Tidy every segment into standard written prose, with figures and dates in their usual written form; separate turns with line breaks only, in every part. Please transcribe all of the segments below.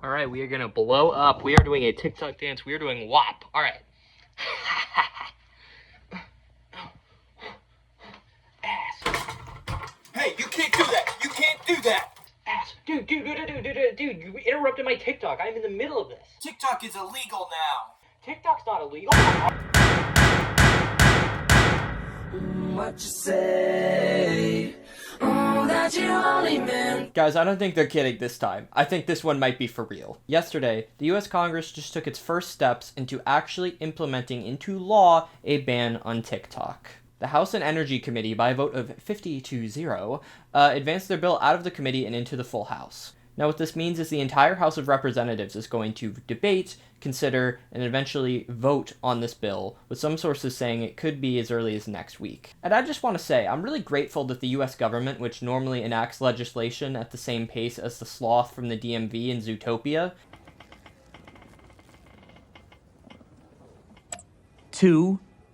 All right, we are gonna blow up. We are doing a TikTok dance. We are doing WAP. All right. Ass.
Hey, you can't do that. You can't do that.
Ass. Dude, you interrupted my TikTok. I'm in the middle of this.
TikTok is illegal now.
TikTok's not illegal.
What you say? Oh, that you only meant.
Guys, I don't think they're kidding this time. I think this one might be for real. Yesterday, the US Congress just took its first steps into actually implementing into law a ban on TikTok. The House and Energy Committee, by a vote of 50-0, advanced their bill out of the committee and into the full House. Now what this means is the entire House of Representatives is going to debate, consider, and eventually vote on this bill, with some sources saying it could be as early as next week. And I just want to say, I'm really grateful that the US government, which normally enacts legislation at the same pace as the sloth from the DMV in Zootopia,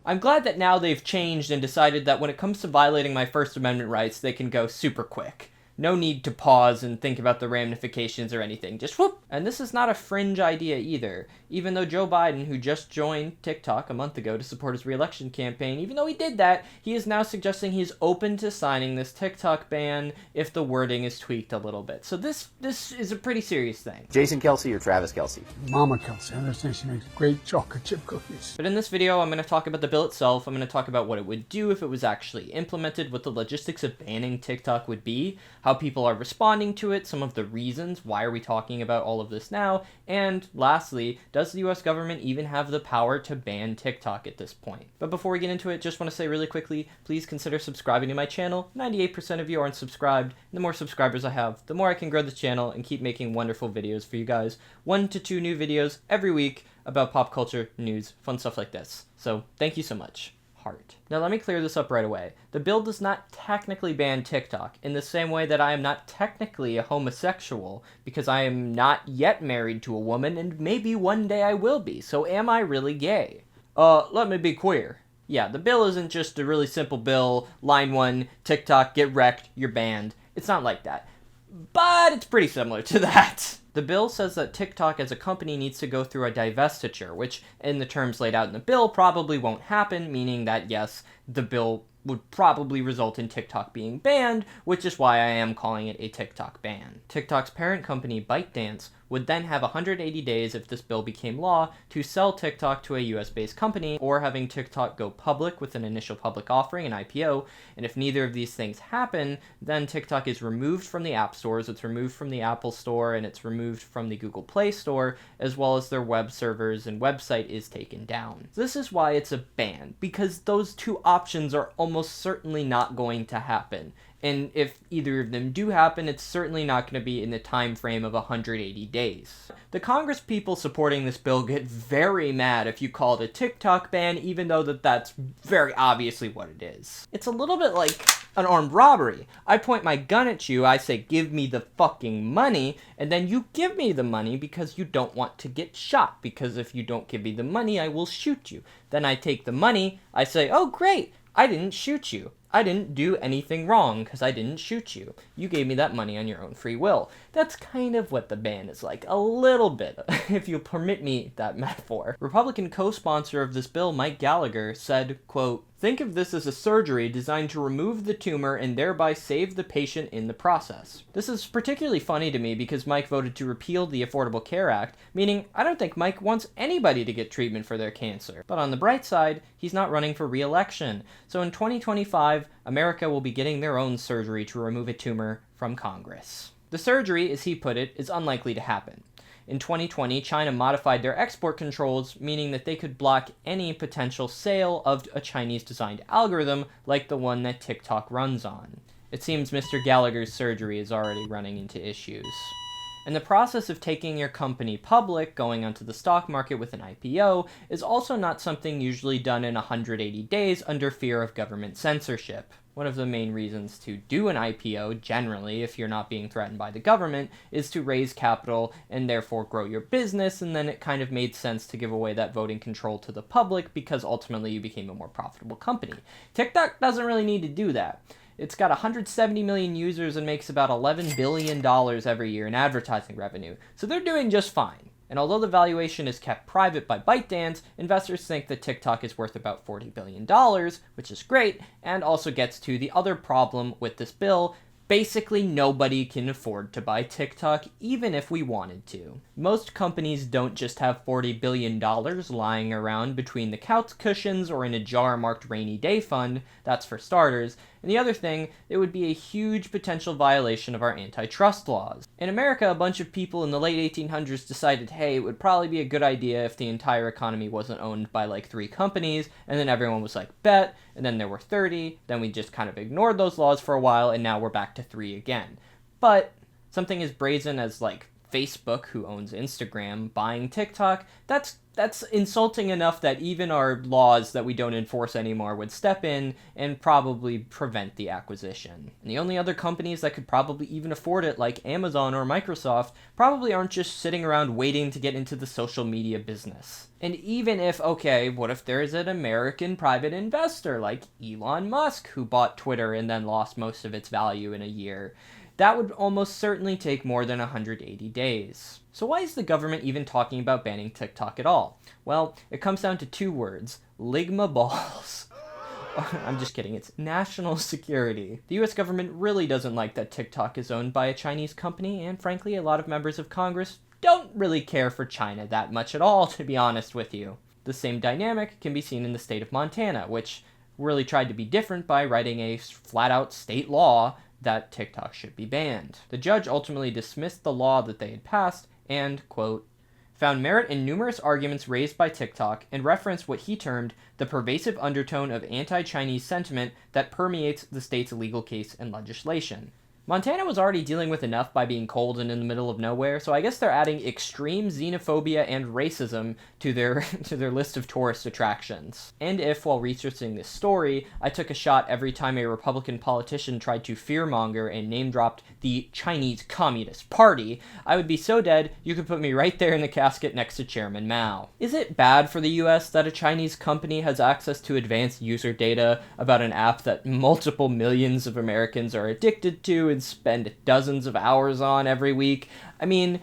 I'm glad that now they've changed and decided that when it comes to violating my First Amendment rights, they can go super quick. No need to pause and think about the ramifications or anything. Just whoop! And this is not a fringe idea either. Even though Joe Biden, who just joined TikTok a month ago to support his re-election campaign, even though he did that, he is now suggesting he's open to signing this TikTok ban if the wording is tweaked a little bit. So this is a pretty serious thing.
Jason Kelce or Travis Kelce?
Mama Kelce. I understand she makes great chocolate chip cookies.
But in this video, I'm going to talk about the bill itself. I'm going to talk about what it would do if it was actually implemented, what the logistics of banning TikTok would be, how people are responding to it, some of the reasons, why are we talking about all of this now, and lastly, does the US government even have the power to ban TikTok at this point? But before we get into it, just want to say really quickly, please consider subscribing to my channel. 98% of you aren't subscribed. The more subscribers I have, the more I can grow this channel and keep making wonderful videos for you guys. 1 to 2 new videos every week about pop culture, news, fun stuff like this. So thank you so much. Heart. Now let me clear this up right away. The bill does not technically ban TikTok, in the same way that I am not technically a homosexual, because I am not yet married to a woman, and maybe one day I will be, so am I really gay? Let me be queer. Yeah, the bill isn't just a really simple bill, line 1, TikTok, get wrecked, you're banned. It's not like that. But it's pretty similar to that. The bill says that TikTok as a company needs to go through a divestiture, which in the terms laid out in the bill probably won't happen, meaning that yes, the bill would probably result in TikTok being banned, which is why I am calling it a TikTok ban. TikTok's parent company, ByteDance, would then have 180 days if this bill became law to sell TikTok to a US-based company, or having TikTok go public with an initial public offering, an IPO, and if neither of these things happen, then TikTok is removed from the app stores, it's removed from the Apple Store, and it's removed from the Google Play Store, as well as their web servers and website is taken down. This is why it's a ban, because those two options are almost certainly not going to happen. And if either of them do happen, it's certainly not going to be in the time frame of 180 days. The Congress people supporting this bill get very mad if you call it a TikTok ban, even though that's very obviously what it is. It's a little bit like an armed robbery. I point my gun at you, I say, give me the fucking money, and then you give me the money because you don't want to get shot, because if you don't give me the money, I will shoot you. Then I take the money, I say, oh great, I didn't shoot you. I didn't do anything wrong because I didn't shoot you. You gave me that money on your own free will. That's kind of what the ban is like, a little bit, if you permit me that metaphor. Republican co-sponsor of this bill, Mike Gallagher, said, quote, "Think of this as a surgery designed to remove the tumor and thereby save the patient in the process." This is particularly funny to me because Mike voted to repeal the Affordable Care Act, meaning I don't think Mike wants anybody to get treatment for their cancer. But on the bright side, he's not running for re-election. So in 2025, America will be getting their own surgery to remove a tumor from Congress. The surgery, as he put it, is unlikely to happen. In 2020, China modified their export controls, meaning that they could block any potential sale of a Chinese-designed algorithm like the one that TikTok runs on. It seems Mr. Gallagher's surgery is already running into issues. And the process of taking your company public, going onto the stock market with an IPO, is also not something usually done in 180 days under fear of government censorship. One of the main reasons to do an IPO, generally, if you're not being threatened by the government, is to raise capital and therefore grow your business, and then it kind of made sense to give away that voting control to the public because ultimately you became a more profitable company. TikTok doesn't really need to do that. It's got 170 million users and makes about $11 billion every year in advertising revenue, so they're doing just fine. And although the valuation is kept private by ByteDance, investors think that TikTok is worth about $40 billion, which is great, and also gets to the other problem with this bill. Basically, nobody can afford to buy TikTok, even if we wanted to. Most companies don't just have $40 billion lying around between the couch cushions or in a jar marked rainy day fund, that's for starters. And the other thing, it would be a huge potential violation of our antitrust laws. In America, a bunch of people in the late 1800s decided, hey, it would probably be a good idea if the entire economy wasn't owned by like 3 companies, and then everyone was like, bet, and then there were 30, then we just kind of ignored those laws for a while, and now we're back to 3 again. But something as brazen as like Facebook, who owns Instagram, buying TikTok, that's insulting enough that even our laws that we don't enforce anymore would step in and probably prevent the acquisition. And the only other companies that could probably even afford it, like Amazon or Microsoft, probably aren't just sitting around waiting to get into the social media business. And even if, okay, what if there's an American private investor like Elon Musk who bought Twitter and then lost most of its value in a year? That would almost certainly take more than 180 days. So why is the government even talking about banning TikTok at all? Well, it comes down to 2 words: ligma balls. I'm just kidding, it's national security. The US government really doesn't like that TikTok is owned by a Chinese company, and frankly, a lot of members of Congress don't really care for China that much at all, to be honest with you. The same dynamic can be seen in the state of Montana, which really tried to be different by writing a flat-out state law that TikTok should be banned. The judge ultimately dismissed the law that they had passed and, quote, found merit in numerous arguments raised by TikTok and referenced what he termed the pervasive undertone of anti-Chinese sentiment that permeates the state's legal case and legislation. Montana was already dealing with enough by being cold and in the middle of nowhere, so I guess they're adding extreme xenophobia and racism to their list of tourist attractions. And if, while researching this story, I took a shot every time a Republican politician tried to fearmonger and name-dropped the Chinese Communist Party, I would be so dead you could put me right there in the casket next to Chairman Mao. Is it bad for the US that a Chinese company has access to advanced user data about an app that multiple millions of Americans are addicted to and spend dozens of hours on every week? I mean,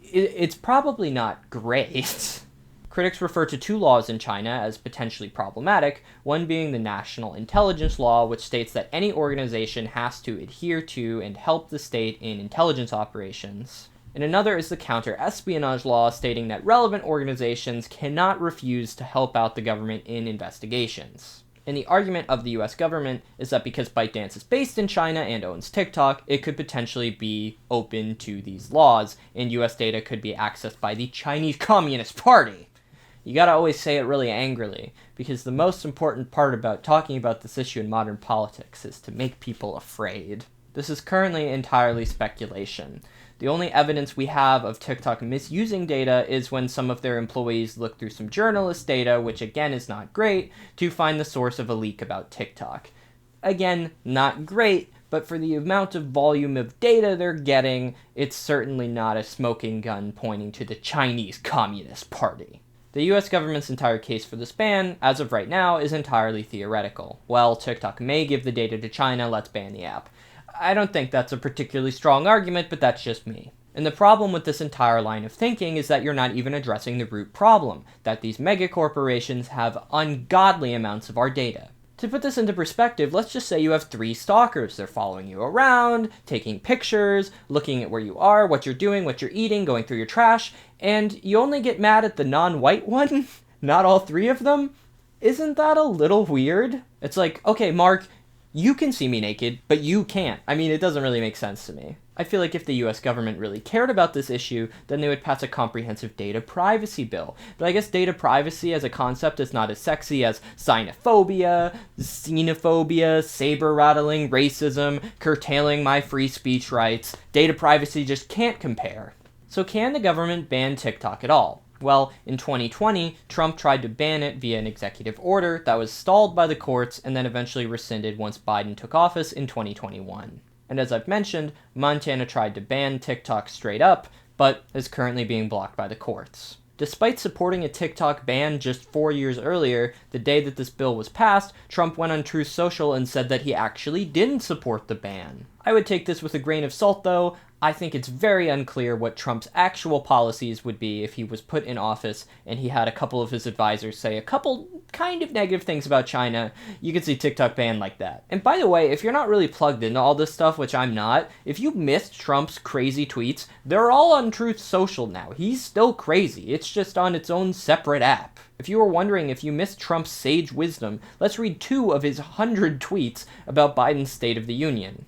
it's probably not great. Critics refer to 2 laws in China as potentially problematic, one being the National Intelligence Law, which states that any organization has to adhere to and help the state in intelligence operations. And another is the Counter-Espionage Law, stating that relevant organizations cannot refuse to help out the government in investigations. And the argument of the US government is that because ByteDance is based in China and owns TikTok, it could potentially be open to these laws, and US data could be accessed by the Chinese Communist Party. You gotta always say it really angrily, because the most important part about talking about this issue in modern politics is to make people afraid. This is currently entirely speculation. The only evidence we have of TikTok misusing data is when some of their employees look through some journalist data, which again is not great, to find the source of a leak about TikTok. Again, not great, but for the amount of volume of data they're getting, it's certainly not a smoking gun pointing to the Chinese Communist Party. The US government's entire case for this ban, as of right now, is entirely theoretical. Well, TikTok may give the data to China, let's ban the app. I don't think that's a particularly strong argument, but that's just me. And the problem with this entire line of thinking is that you're not even addressing the root problem, that these megacorporations have ungodly amounts of our data. To put this into perspective, let's just say you have 3 stalkers. They're following you around, taking pictures, looking at where you are, what you're doing, what you're eating, going through your trash, and you only get mad at the non-white one? Not all 3 of them? Isn't that a little weird? It's like, okay, Mark, you can see me naked, but you can't. I mean, it doesn't really make sense to me. I feel like if the US government really cared about this issue, then they would pass a comprehensive data privacy bill. But I guess data privacy as a concept is not as sexy as xenophobia, xenophobia, saber-rattling, racism, curtailing my free speech rights. Data privacy just can't compare. So can the government ban TikTok at all? Well, in 2020, Trump tried to ban it via an executive order that was stalled by the courts and then eventually rescinded once Biden took office in 2021. And as I've mentioned, Montana tried to ban TikTok straight up, but is currently being blocked by the courts. Despite supporting a TikTok ban just 4 years earlier, the day that this bill was passed, Trump went on Truth Social and said that he actually didn't support the ban. I would take this with a grain of salt though. I think it's very unclear what Trump's actual policies would be if he was put in office and he had a couple of his advisors say a couple kind of negative things about China. You could see TikTok banned like that. And by the way, if you're not really plugged into all this stuff, which I'm not, if you missed Trump's crazy tweets, they're all on Truth Social now. He's still crazy. It's just on its own separate app. If you were wondering if you missed Trump's sage wisdom, let's read 2 of his 100 tweets about Biden's State of the Union.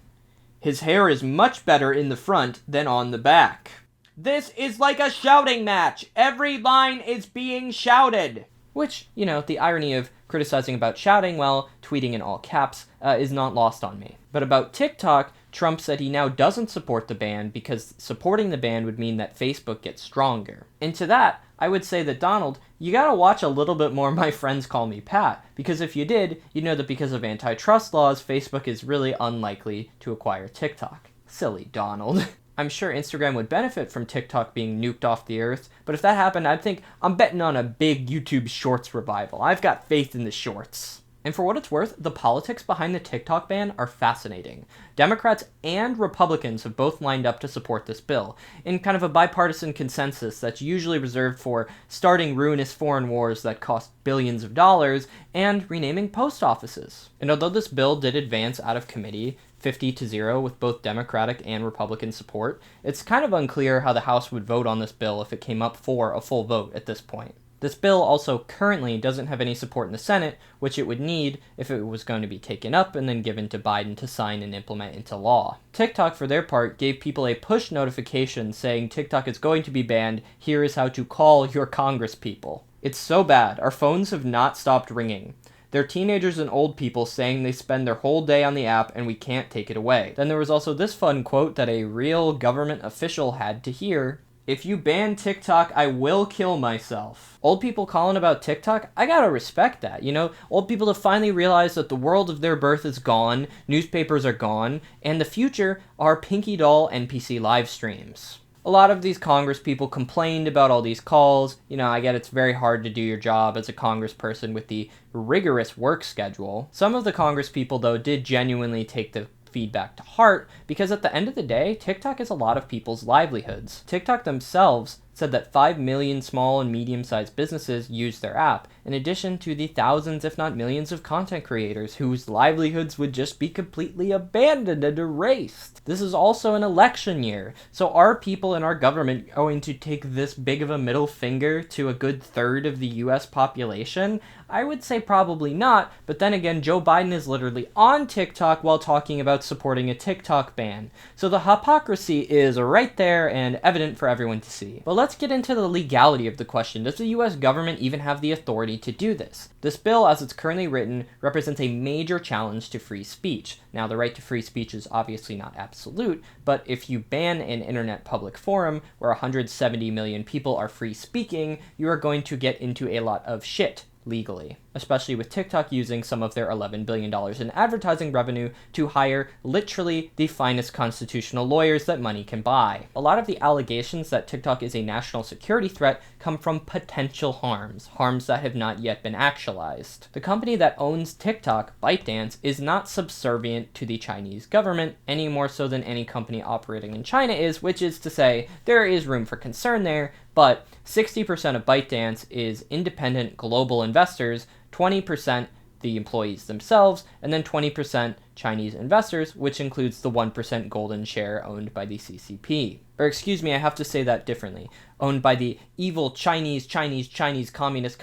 His hair is much better in the front than on the back. This is like a shouting match. Every line is being shouted. Which, you know, the irony of criticizing about shouting while tweeting in all caps is not lost on me. But about TikTok, Trump said he now doesn't support the ban because supporting the ban would mean that Facebook gets stronger. And to that, I would say that Donald, you gotta watch a little bit more My Friends Call Me Pat, because if you did, you know that because of antitrust laws, Facebook is really unlikely to acquire TikTok. Silly Donald. I'm sure Instagram would benefit from TikTok being nuked off the earth, but if that happened, I'm betting on a big YouTube Shorts revival. I've got faith in the Shorts. And for what it's worth, the politics behind the TikTok ban are fascinating. Democrats and Republicans have both lined up to support this bill, in kind of a bipartisan consensus that's usually reserved for starting ruinous foreign wars that cost billions of dollars and renaming post offices. And although this bill did advance out of committee, 50-0 with both Democratic and Republican support, it's kind of unclear how the House would vote on this bill if it came up for a full vote at this point. This bill also currently doesn't have any support in the Senate, which it would need if it was going to be taken up and then given to Biden to sign and implement into law. TikTok, for their part, gave people a push notification saying TikTok is going to be banned, here is how to call your congresspeople. It's so bad, our phones have not stopped ringing. They're teenagers and old people saying they spend their whole day on the app and we can't take it away. Then there was also this fun quote that a real government official had to hear. If you ban TikTok, I will kill myself. Old people calling about TikTok, I gotta respect that. You know, old people to finally realize that the world of their birth is gone, newspapers are gone, and the future are Pinky Doll NPC live streams. A lot of these Congress people complained about all these calls. You know, I get it's very hard to do your job as a congressperson with the rigorous work schedule. Some of the Congress people, though, did genuinely take the feedback to heart, because at the end of the day, TikTok is a lot of people's livelihoods. TikTok themselves said that 5 million small and medium-sized businesses use their app, in addition to the thousands, if not millions, of content creators whose livelihoods would just be completely abandoned and erased. This is also an election year, so are people in our government going to take this big of a middle finger to a good third of the US population? I would say probably not, but then again, Joe Biden is literally on TikTok while talking about supporting a TikTok ban. So the hypocrisy is right there and evident for everyone to see. But let's get into the legality of the question. Does the US government even have the authority to do this? This bill, as it's currently written, represents a major challenge to free speech. Now, the right to free speech is obviously not absolute, but if you ban an internet public forum where 170 million people are free speaking, you are going to get into a lot of shit legally, especially with TikTok using some of their $11 billion in advertising revenue to hire literally the finest constitutional lawyers that money can buy. A lot of the allegations that TikTok is a national security threat come from potential harms that have not yet been actualized. The company that owns TikTok, ByteDance, is not subservient to the Chinese government any more so than any company operating in China is, which is to say there is room for concern there, but 60% of ByteDance is independent global investors, 20% the employees themselves, and then 20% Chinese investors, which includes the 1% golden share owned by the CCP. Or excuse me, I have to say that differently. Owned by the evil Chinese communist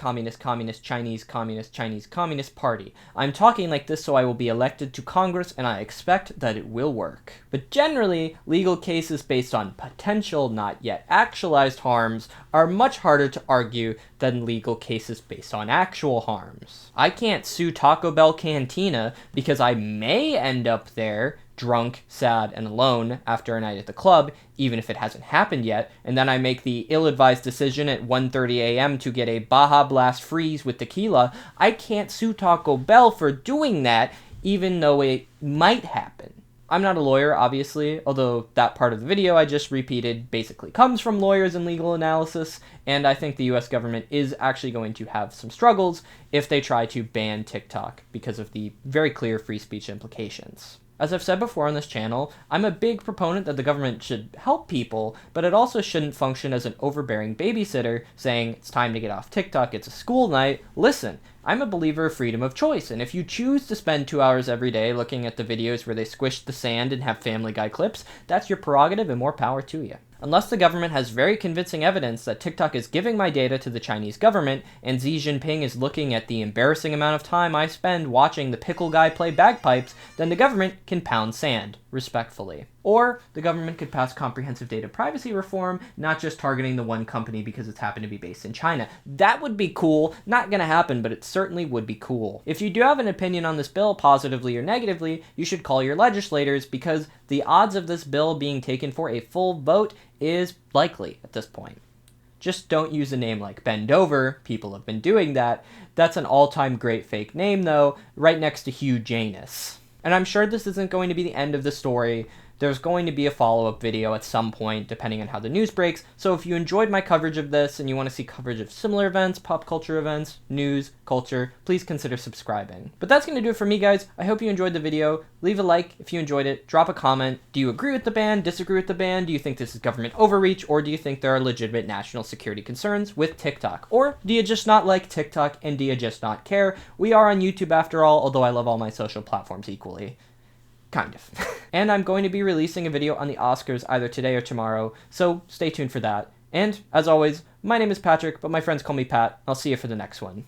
party. I'm talking like this so I will be elected to Congress, and I expect that it will work. But generally, legal cases based on potential, not yet actualized harms are much harder to argue than legal cases based on actual harms. I can't sue Taco Bell Cantina because I may end up there drunk, sad, and alone after a night at the club, even if it hasn't happened yet, and then I make the ill-advised decision at 1:30 a.m. to get a Baja Blast freeze with tequila. I can't sue Taco Bell for doing that, even though it might happen. I'm not a lawyer, obviously, although that part of the video I just repeated basically comes from lawyers and legal analysis, and I think the US government is actually going to have some struggles if they try to ban TikTok because of the very clear free speech implications. As I've said before on this channel, I'm a big proponent that the government should help people, but it also shouldn't function as an overbearing babysitter saying, it's time to get off TikTok, it's a school night. Listen, I'm a believer of freedom of choice, and if you choose to spend 2 hours every day looking at the videos where they squish the sand and have Family Guy clips, that's your prerogative and more power to you. Unless the government has very convincing evidence that TikTok is giving my data to the Chinese government, and Xi Jinping is looking at the embarrassing amount of time I spend watching the pickle guy play bagpipes, then the government can pound sand, respectfully. Or the government could pass comprehensive data privacy reform, not just targeting the one company because it's happened to be based in China. That would be cool. Not gonna happen, but it certainly would be cool. If you do have an opinion on this bill, positively or negatively, you should call your legislators, because the odds of this bill being taken for a full vote is likely at this point. Just don't use a name like Bendover. People have been doing that. That's an all-time great fake name, though, right next to Hugh Janus. And I'm sure this isn't going to be the end of the story. There's going to be a follow-up video at some point, depending on how the news breaks, so if you enjoyed my coverage of this and you want to see coverage of similar events, pop culture events, news, culture, please consider subscribing. But that's going to do it for me, guys. I hope you enjoyed the video. Leave a like if you enjoyed it. Drop a comment. Do you agree with the ban? Disagree with the ban? Do you think this is government overreach? Or do you think there are legitimate national security concerns with TikTok? Or do you just not like TikTok and do you just not care? We are on YouTube after all, although I love all my social platforms equally. Kind of. And I'm going to be releasing a video on the Oscars either today or tomorrow, so stay tuned for that. And, as always, my name is Patrick, but my friends call me Pat. I'll see you for the next one.